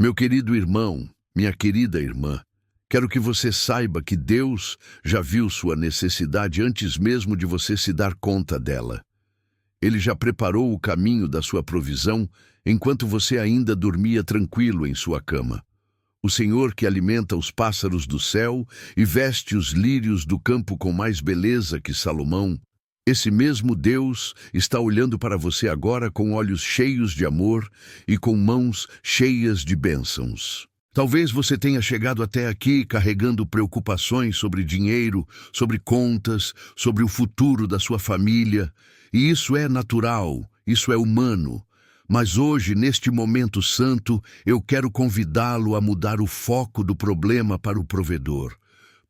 Meu querido irmão, minha querida irmã, quero que você saiba que Deus já viu sua necessidade antes mesmo de você se dar conta dela. Ele já preparou o caminho da sua provisão enquanto você ainda dormia tranquilo em sua cama. O Senhor que alimenta os pássaros do céu e veste os lírios do campo com mais beleza que Salomão, esse mesmo Deus está olhando para você agora com olhos cheios de amor e com mãos cheias de bênçãos. Talvez você tenha chegado até aqui carregando preocupações sobre dinheiro, sobre contas, sobre o futuro da sua família, e isso é natural, isso é humano. Mas hoje, neste momento santo, eu quero convidá-lo a mudar o foco do problema para o provedor.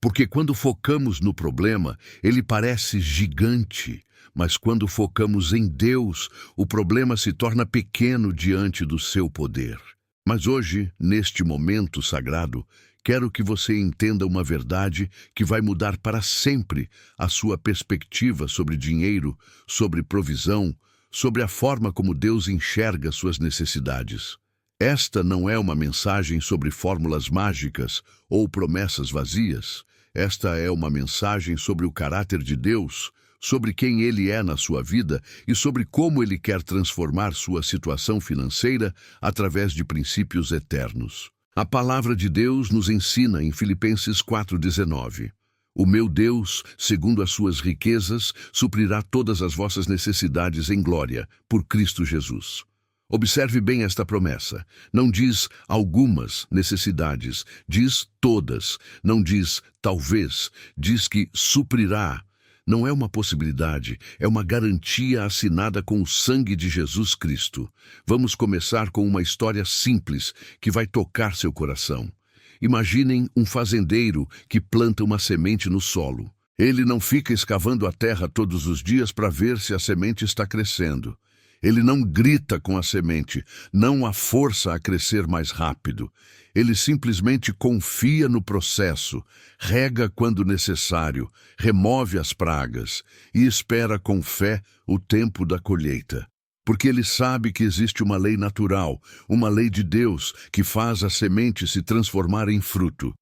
Porque quando focamos no problema, ele parece gigante, mas quando focamos em Deus, o problema se torna pequeno diante do seu poder. Mas hoje, neste momento sagrado, quero que você entenda uma verdade que vai mudar para sempre a sua perspectiva sobre dinheiro, sobre provisão, sobre a forma como Deus enxerga suas necessidades. Esta não é uma mensagem sobre fórmulas mágicas ou promessas vazias. Esta é uma mensagem sobre o caráter de Deus, sobre quem Ele é na sua vida e sobre como Ele quer transformar sua situação financeira através de princípios eternos. A palavra de Deus nos ensina em Filipenses 4,19. O meu Deus, segundo as suas riquezas, suprirá todas as vossas necessidades em glória, por Cristo Jesus. Observe bem esta promessa. Não diz algumas necessidades, diz todas. Não diz talvez, diz que suprirá. Não é uma possibilidade, é uma garantia assinada com o sangue de Jesus Cristo. Vamos começar com uma história simples que vai tocar seu coração. Imaginem um fazendeiro que planta uma semente no solo. Ele não fica escavando a terra todos os dias para ver se a semente está crescendo. Ele não grita com a semente, não a força a crescer mais rápido. Ele simplesmente confia no processo, rega quando necessário, remove as pragas e espera com fé o tempo da colheita. Porque ele sabe que existe uma lei natural, uma lei de Deus que faz a semente se transformar em fruto.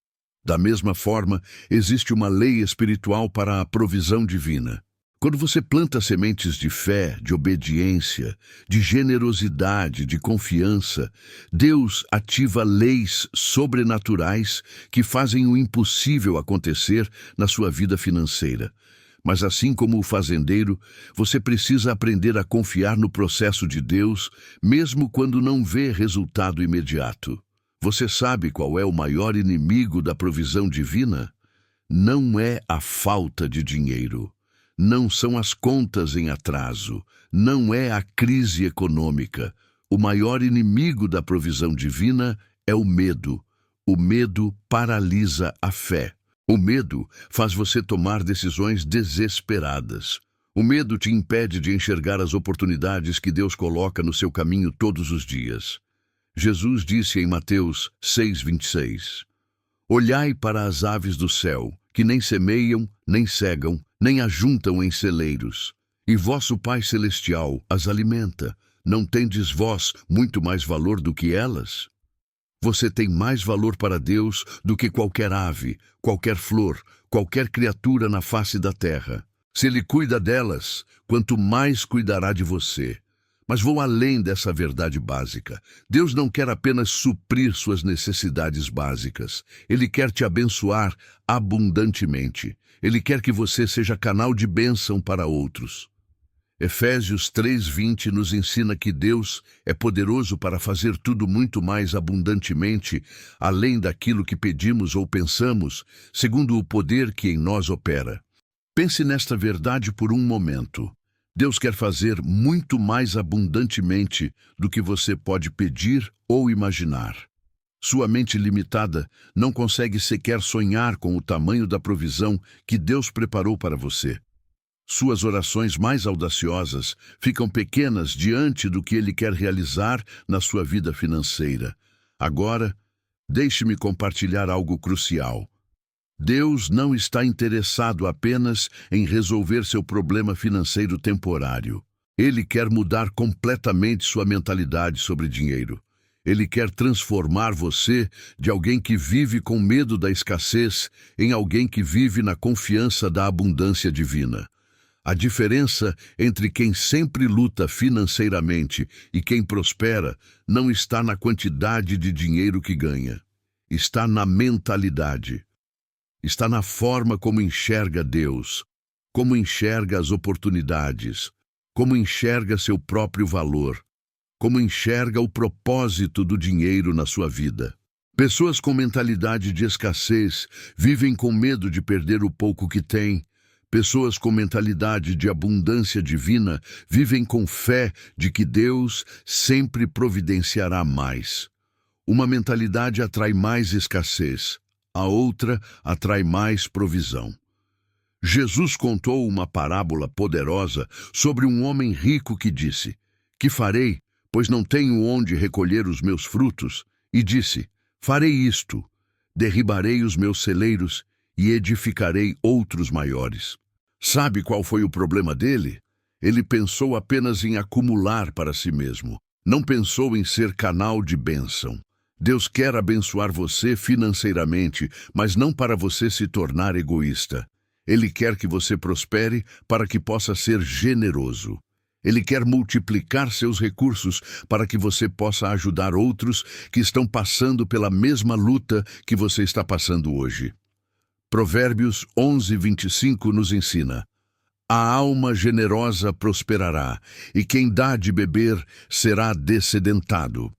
Da mesma forma, existe uma lei espiritual para a provisão divina. Quando você planta sementes de fé, de obediência, de generosidade, de confiança, Deus ativa leis sobrenaturais que fazem o impossível acontecer na sua vida financeira. Mas assim como o fazendeiro, você precisa aprender a confiar no processo de Deus, mesmo quando não vê resultado imediato. Você sabe qual é o maior inimigo da provisão divina? Não é a falta de dinheiro. Não são as contas em atraso, não é a crise econômica. O maior inimigo da provisão divina é o medo. O medo paralisa a fé. O medo faz você tomar decisões desesperadas. O medo te impede de enxergar as oportunidades que Deus coloca no seu caminho todos os dias. Jesus disse em Mateus 6,26: Olhai para as aves do céu, que nem semeiam, nem cegam, nem ajuntam em celeiros, e vosso Pai Celestial as alimenta. Não tendes vós muito mais valor do que elas? Você tem mais valor para Deus do que qualquer ave, qualquer flor, qualquer criatura na face da terra. Se Ele cuida delas, quanto mais cuidará de você. Mas vou além dessa verdade básica. Deus não quer apenas suprir suas necessidades básicas. Ele quer te abençoar abundantemente. Ele quer que você seja canal de bênção para outros. Efésios 3:20 nos ensina que Deus é poderoso para fazer tudo muito mais abundantemente, além daquilo que pedimos ou pensamos, segundo o poder que em nós opera. Pense nesta verdade por um momento. Deus quer fazer muito mais abundantemente do que você pode pedir ou imaginar. Sua mente limitada não consegue sequer sonhar com o tamanho da provisão que Deus preparou para você. Suas orações mais audaciosas ficam pequenas diante do que Ele quer realizar na sua vida financeira. Agora, deixe-me compartilhar algo crucial. Deus não está interessado apenas em resolver seu problema financeiro temporário. Ele quer mudar completamente sua mentalidade sobre dinheiro. Ele quer transformar você de alguém que vive com medo da escassez em alguém que vive na confiança da abundância divina. A diferença entre quem sempre luta financeiramente e quem prospera não está na quantidade de dinheiro que ganha. Está na mentalidade. Está na forma como enxerga Deus, como enxerga as oportunidades, como enxerga seu próprio valor, como enxerga o propósito do dinheiro na sua vida. Pessoas com mentalidade de escassez vivem com medo de perder o pouco que têm. Pessoas com mentalidade de abundância divina vivem com fé de que Deus sempre providenciará mais. Uma mentalidade atrai mais escassez, a outra atrai mais provisão. Jesus contou uma parábola poderosa sobre um homem rico que disse: "Que farei, pois não tenho onde recolher os meus frutos?" E disse: "Farei isto, derribarei os meus celeiros e edificarei outros maiores." Sabe qual foi o problema dele? Ele pensou apenas em acumular para si mesmo. Não pensou em ser canal de bênção. Deus quer abençoar você financeiramente, mas não para você se tornar egoísta. Ele quer que você prospere para que possa ser generoso. Ele quer multiplicar seus recursos para que você possa ajudar outros que estão passando pela mesma luta que você está passando hoje. Provérbios 11:25 nos ensina: "A alma generosa prosperará, e quem dá de beber será descedentado."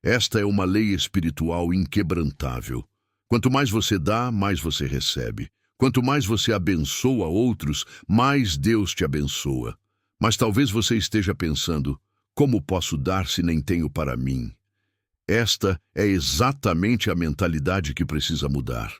Esta é uma lei espiritual inquebrantável. Quanto mais você dá, mais você recebe. Quanto mais você abençoa outros, mais Deus te abençoa. Mas talvez você esteja pensando: como posso dar se nem tenho para mim? Esta é exatamente a mentalidade que precisa mudar.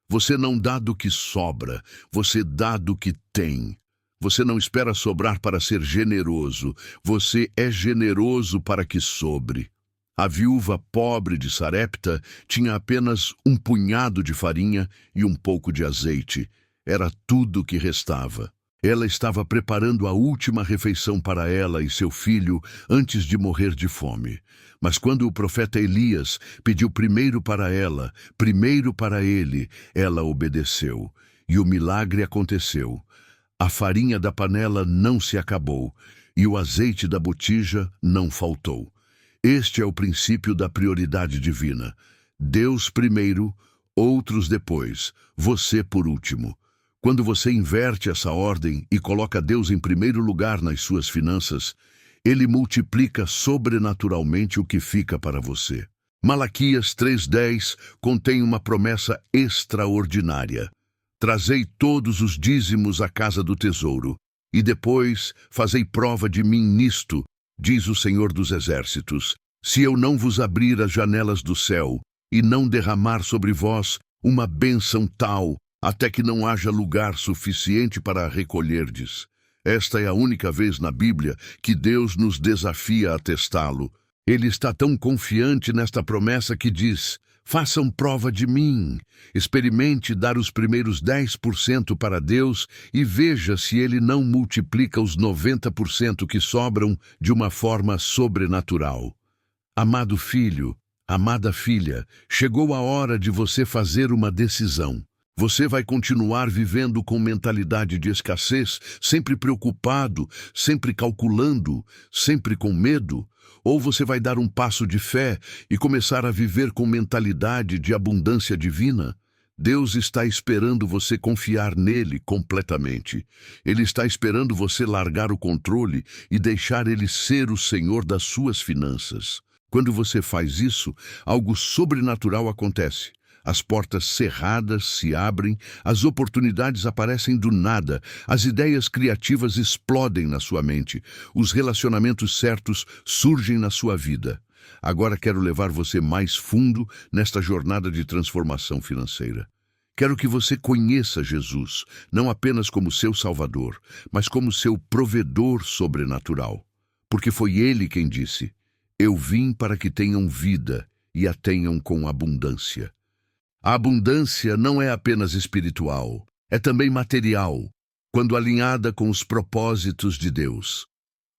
Você não dá do que sobra, você dá do que tem. Você não espera sobrar para ser generoso, você é generoso para que sobre. A viúva pobre de Sarepta tinha apenas um punhado de farinha e um pouco de azeite. Era tudo o que restava. Ela estava preparando a última refeição para ela e seu filho antes de morrer de fome. Mas quando o profeta Elias pediu primeiro para ela, primeiro para ele, ela obedeceu. E o milagre aconteceu. A farinha da panela não se acabou e o azeite da botija não faltou. Este é o princípio da prioridade divina. Deus primeiro, outros depois, você por último. Quando você inverte essa ordem e coloca Deus em primeiro lugar nas suas finanças, Ele multiplica sobrenaturalmente o que fica para você. Malaquias 3:10 contém uma promessa extraordinária. "Trazei todos os dízimos à casa do tesouro, e depois fazei prova de mim nisto, diz o Senhor dos Exércitos, se eu não vos abrir as janelas do céu e não derramar sobre vós uma bênção tal, até que não haja lugar suficiente para a recolherdes." Esta é a única vez na Bíblia que Deus nos desafia a testá-lo. Ele está tão confiante nesta promessa que diz: "Façam prova de mim, experimente dar os primeiros 10% para Deus e veja se Ele não multiplica os 90% que sobram de uma forma sobrenatural." Amado filho, amada filha, chegou a hora de você fazer uma decisão. Você vai continuar vivendo com mentalidade de escassez, sempre preocupado, sempre calculando, sempre com medo? Ou você vai dar um passo de fé e começar a viver com mentalidade de abundância divina? Deus está esperando você confiar nele completamente. Ele está esperando você largar o controle e deixar ele ser o Senhor das suas finanças. Quando você faz isso, algo sobrenatural acontece. As portas cerradas se abrem, as oportunidades aparecem do nada, as ideias criativas explodem na sua mente, os relacionamentos certos surgem na sua vida. Agora quero levar você mais fundo nesta jornada de transformação financeira. Quero que você conheça Jesus, não apenas como seu Salvador, mas como seu provedor sobrenatural. Porque foi Ele quem disse: "Eu vim para que tenham vida e a tenham com abundância." A abundância não é apenas espiritual, é também material, quando alinhada com os propósitos de Deus.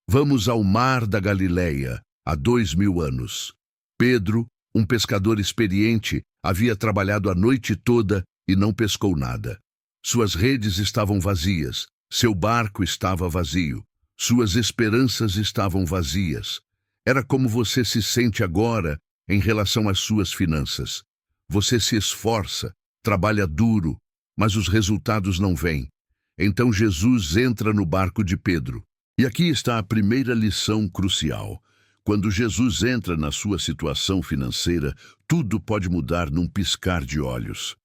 Vamos ao mar da Galileia, há 2000 anos. Pedro, um pescador experiente, havia trabalhado a noite toda e não pescou nada. Suas redes estavam vazias, seu barco estava vazio, suas esperanças estavam vazias. Era como você se sente agora em relação às suas finanças. Você se esforça, trabalha duro, mas os resultados não vêm. Então Jesus entra no barco de Pedro. E aqui está a primeira lição crucial. Quando Jesus entra na sua situação financeira, tudo pode mudar num piscar de olhos.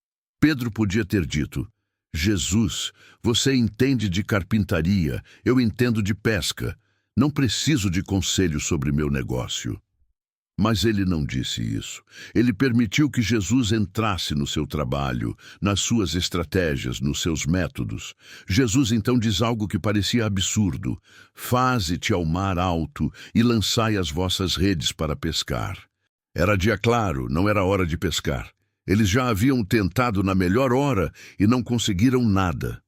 Pedro podia ter dito: Jesus, você entende de carpintaria, eu entendo de pesca. Não preciso de conselho sobre meu negócio. Mas ele não disse isso. Ele permitiu que Jesus entrasse no seu trabalho, nas suas estratégias, nos seus métodos. Jesus então diz algo que parecia absurdo: faze-te ao mar alto e lançai as vossas redes para pescar. Era dia claro, não era hora de pescar. Eles já haviam tentado na melhor hora e não conseguiram nada.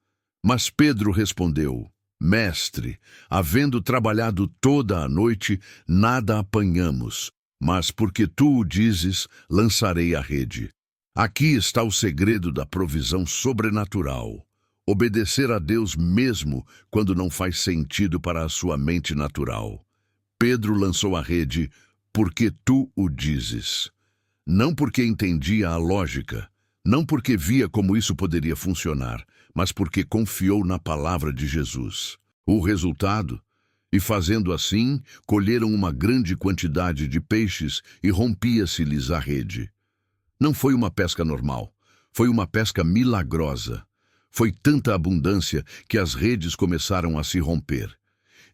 Mas Pedro respondeu: Mestre, havendo trabalhado toda a noite, nada apanhamos. Mas porque tu o dizes, lançarei a rede. Aqui está o segredo da provisão sobrenatural. Obedecer a Deus mesmo quando não faz sentido para a sua mente natural. Pedro lançou a rede porque tu o dizes. Não porque entendia a lógica, não porque via como isso poderia funcionar, mas porque confiou na palavra de Jesus. O resultado? E fazendo assim, colheram uma grande quantidade de peixes e rompia-se-lhes a rede. Não foi uma pesca normal, foi uma pesca milagrosa. Foi tanta abundância que as redes começaram a se romper.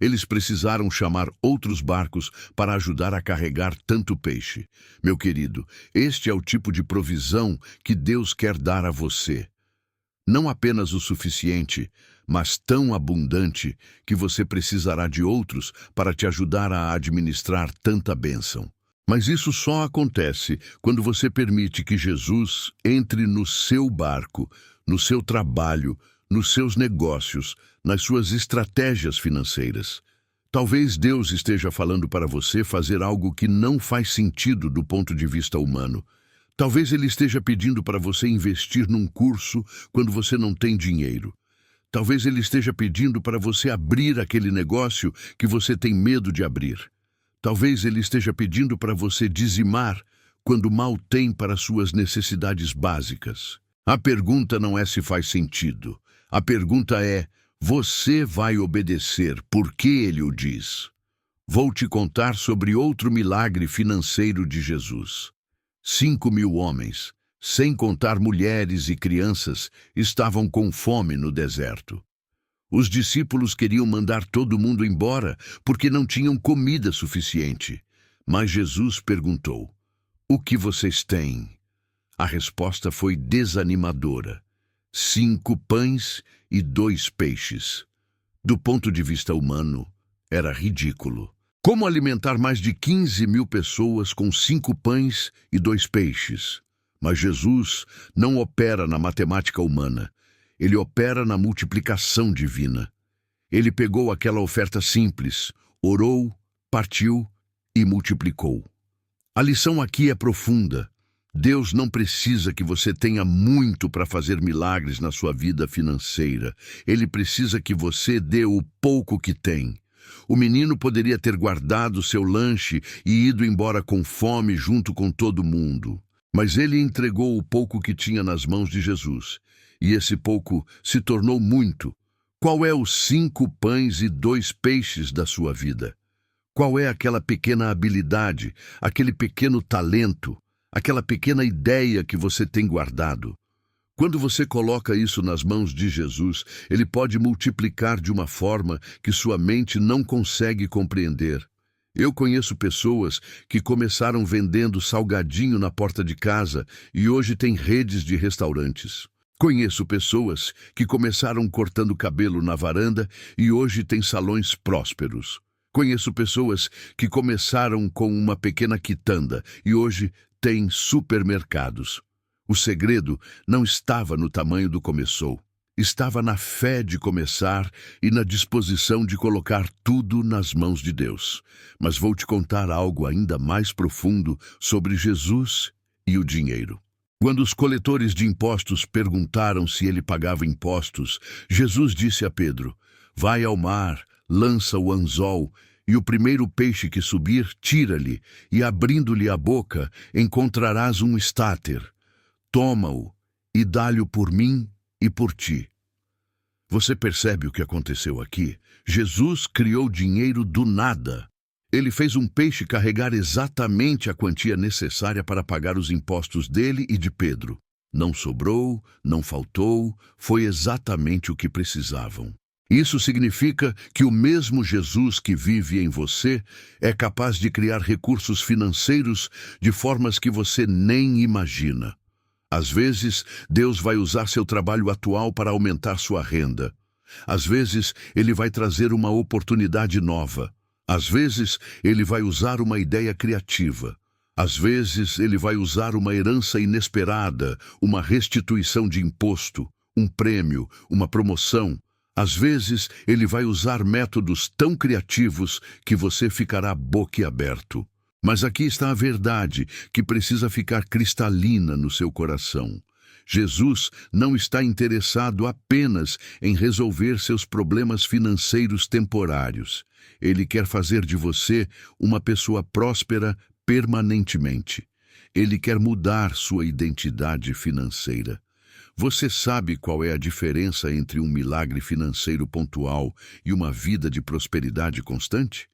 Eles precisaram chamar outros barcos para ajudar a carregar tanto peixe. Meu querido, este é o tipo de provisão que Deus quer dar a você. Não apenas o suficiente, mas tão abundante que você precisará de outros para te ajudar a administrar tanta bênção. Mas isso só acontece quando você permite que Jesus entre no seu barco, no seu trabalho, nos seus negócios, nas suas estratégias financeiras. Talvez Deus esteja falando para você fazer algo que não faz sentido do ponto de vista humano. Talvez Ele esteja pedindo para você investir num curso quando você não tem dinheiro. Talvez Ele esteja pedindo para você abrir aquele negócio que você tem medo de abrir. Talvez Ele esteja pedindo para você dizimar quando mal tem para suas necessidades básicas. A pergunta não é se faz sentido. A pergunta é: você vai obedecer porque Ele o diz? Vou te contar sobre outro milagre financeiro de Jesus. 5.000 homens, sem contar mulheres e crianças, estavam com fome no deserto. Os discípulos queriam mandar todo mundo embora porque não tinham comida suficiente. Mas Jesus perguntou: o que vocês têm? A resposta foi desanimadora: 5 pães e 2 peixes. Do ponto de vista humano, era ridículo. Como alimentar mais de 15.000 pessoas com 5 pães e 2 peixes? Mas Jesus não opera na matemática humana. Ele opera na multiplicação divina. Ele pegou aquela oferta simples, orou, partiu e multiplicou. A lição aqui é profunda. Deus não precisa que você tenha muito para fazer milagres na sua vida financeira. Ele precisa que você dê o pouco que tem. O menino poderia ter guardado seu lanche e ido embora com fome junto com todo mundo. Mas ele entregou o pouco que tinha nas mãos de Jesus. E esse pouco se tornou muito. Qual é os 5 pães e 2 peixes da sua vida? Qual é aquela pequena habilidade, aquele pequeno talento, aquela pequena ideia que você tem guardado? Quando você coloca isso nas mãos de Jesus, Ele pode multiplicar de uma forma que sua mente não consegue compreender. Eu conheço pessoas que começaram vendendo salgadinho na porta de casa e hoje têm redes de restaurantes. Conheço pessoas que começaram cortando cabelo na varanda e hoje têm salões prósperos. Conheço pessoas que começaram com uma pequena quitanda e hoje têm supermercados. O segredo não estava no tamanho do começou. estava na fé de começar e na disposição de colocar tudo nas mãos de Deus. Mas vou te contar algo ainda mais profundo sobre Jesus e o dinheiro. Quando os coletores de impostos perguntaram se ele pagava impostos, Jesus disse a Pedro: vai ao mar, lança o anzol, e o primeiro peixe que subir, tira-lhe, e abrindo-lhe a boca, encontrarás um estáter. Toma-o e dá-lhe por mim e por ti. Você percebe o que aconteceu aqui? Jesus criou dinheiro do nada. Ele fez um peixe carregar exatamente a quantia necessária para pagar os impostos dele e de Pedro. Não sobrou, não faltou, foi exatamente o que precisavam. Isso significa que o mesmo Jesus que vive em você é capaz de criar recursos financeiros de formas que você nem imagina. Às vezes, Deus vai usar seu trabalho atual para aumentar sua renda. Às vezes, Ele vai trazer uma oportunidade nova. Às vezes, Ele vai usar uma ideia criativa. Às vezes, Ele vai usar uma herança inesperada, uma restituição de imposto, um prêmio, uma promoção. Às vezes, Ele vai usar métodos tão criativos que você ficará boquiaberto. Mas aqui está a verdade, que precisa ficar cristalina no seu coração. Jesus não está interessado apenas em resolver seus problemas financeiros temporários. Ele quer fazer de você uma pessoa próspera permanentemente. Ele quer mudar sua identidade financeira. Você sabe qual é a diferença entre um milagre financeiro pontual e uma vida de prosperidade constante?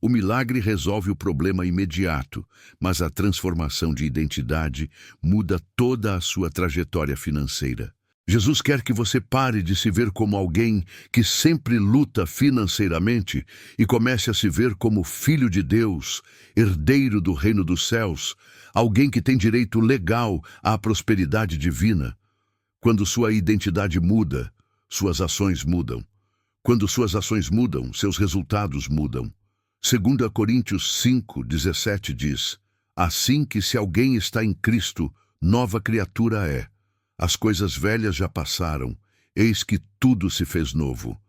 O milagre resolve o problema imediato, mas a transformação de identidade muda toda a sua trajetória financeira. Jesus quer que você pare de se ver como alguém que sempre luta financeiramente e comece a se ver como filho de Deus, herdeiro do reino dos céus, alguém que tem direito legal à prosperidade divina. Quando sua identidade muda, suas ações mudam. Quando suas ações mudam, seus resultados mudam. 2 Coríntios 5:17 diz: assim que se alguém está em Cristo, nova criatura é. As coisas velhas já passaram, eis que tudo se fez novo.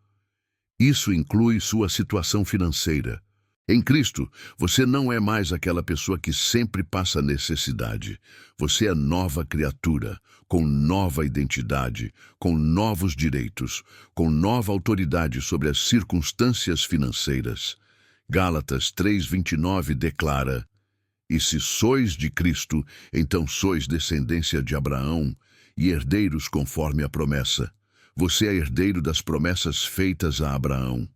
Isso inclui sua situação financeira. Em Cristo, você não é mais aquela pessoa que sempre passa necessidade. Você é nova criatura, com nova identidade, com novos direitos, com nova autoridade sobre as circunstâncias financeiras. Gálatas 3:29 declara: e se sois de Cristo, então sois descendência de Abraão e herdeiros conforme a promessa. Você é herdeiro das promessas feitas a Abraão.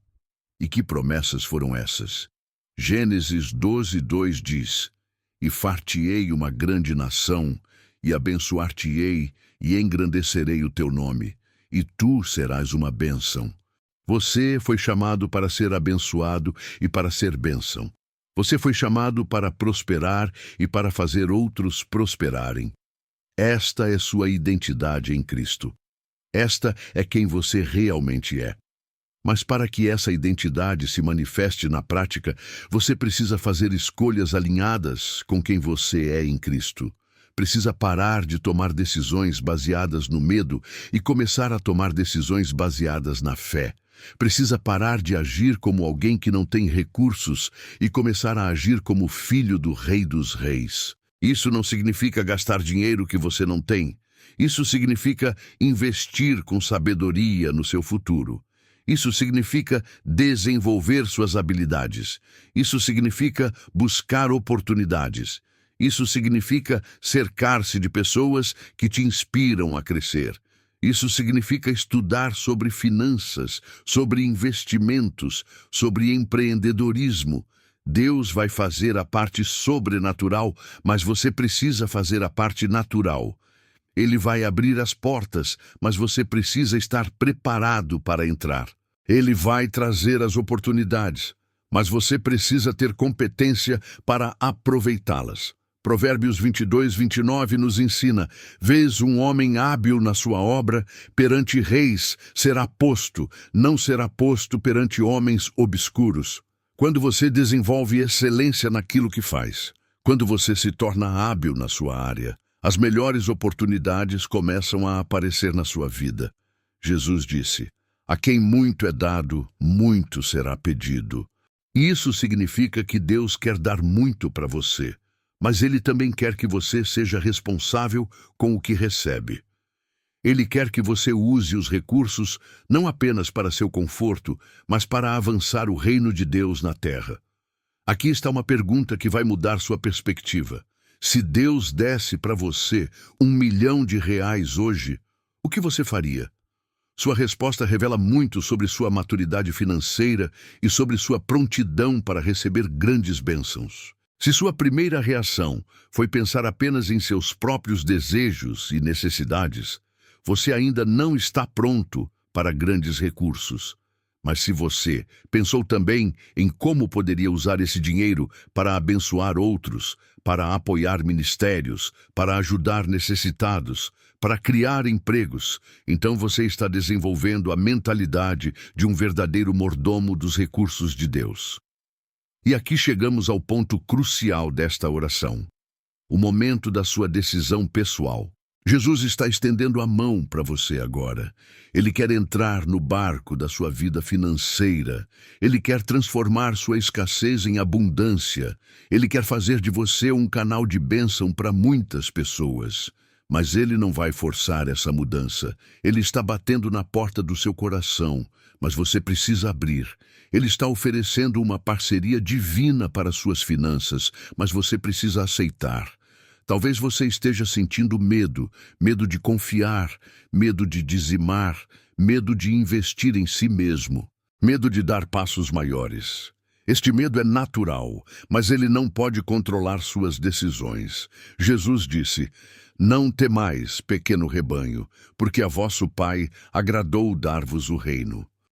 E que promessas foram essas? Gênesis 12:2 diz: e far-te-ei uma grande nação, e abençoar-te-ei, e engrandecerei o teu nome, e tu serás uma bênção. Você foi chamado para ser abençoado e para ser bênção. Você foi chamado para prosperar e para fazer outros prosperarem. Esta é sua identidade em Cristo. Esta é quem você realmente é. Mas para que essa identidade se manifeste na prática, você precisa fazer escolhas alinhadas com quem você é em Cristo. Precisa parar de tomar decisões baseadas no medo e começar a tomar decisões baseadas na fé. Precisa parar de agir como alguém que não tem recursos e começar a agir como filho do Rei dos Reis. Isso não significa gastar dinheiro que você não tem. Isso significa investir com sabedoria no seu futuro. Isso significa desenvolver suas habilidades. Isso significa buscar oportunidades. Isso significa cercar-se de pessoas que te inspiram a crescer. Isso significa estudar sobre finanças, sobre investimentos, sobre empreendedorismo. Deus vai fazer a parte sobrenatural, mas você precisa fazer a parte natural. Ele vai abrir as portas, mas você precisa estar preparado para entrar. Ele vai trazer as oportunidades, mas você precisa ter competência para aproveitá-las. Provérbios 22:29 nos ensina: vês um homem hábil na sua obra, perante reis será posto, não será posto perante homens obscuros. Quando você desenvolve excelência naquilo que faz, quando você se torna hábil na sua área, as melhores oportunidades começam a aparecer na sua vida. Jesus disse: a quem muito é dado, muito será pedido. E isso significa que Deus quer dar muito para você, mas Ele também quer que você seja responsável com o que recebe. Ele quer que você use os recursos não apenas para seu conforto, mas para avançar o reino de Deus na terra. Aqui está uma pergunta que vai mudar sua perspectiva. Se Deus desse para você R$1 milhão hoje, o que você faria? Sua resposta revela muito sobre sua maturidade financeira e sobre sua prontidão para receber grandes bênçãos. Se sua primeira reação foi pensar apenas em seus próprios desejos e necessidades, você ainda não está pronto para grandes recursos. Mas se você pensou também em como poderia usar esse dinheiro para abençoar outros, para apoiar ministérios, para ajudar necessitados, para criar empregos, então você está desenvolvendo a mentalidade de um verdadeiro mordomo dos recursos de Deus. E aqui chegamos ao ponto crucial desta oração, o momento da sua decisão pessoal. Jesus está estendendo a mão para você agora. Ele quer entrar no barco da sua vida financeira. Ele quer transformar sua escassez em abundância. Ele quer fazer de você um canal de bênção para muitas pessoas. Mas Ele não vai forçar essa mudança. Ele está batendo na porta do seu coração, mas você precisa abrir. Ele está oferecendo uma parceria divina para suas finanças, mas você precisa aceitar. Talvez você esteja sentindo medo, medo de confiar, medo de dizimar, medo de investir em si mesmo, medo de dar passos maiores. Este medo é natural, mas ele não pode controlar suas decisões. Jesus disse: não temais, pequeno rebanho, porque a vosso Pai agradou dar-vos o reino.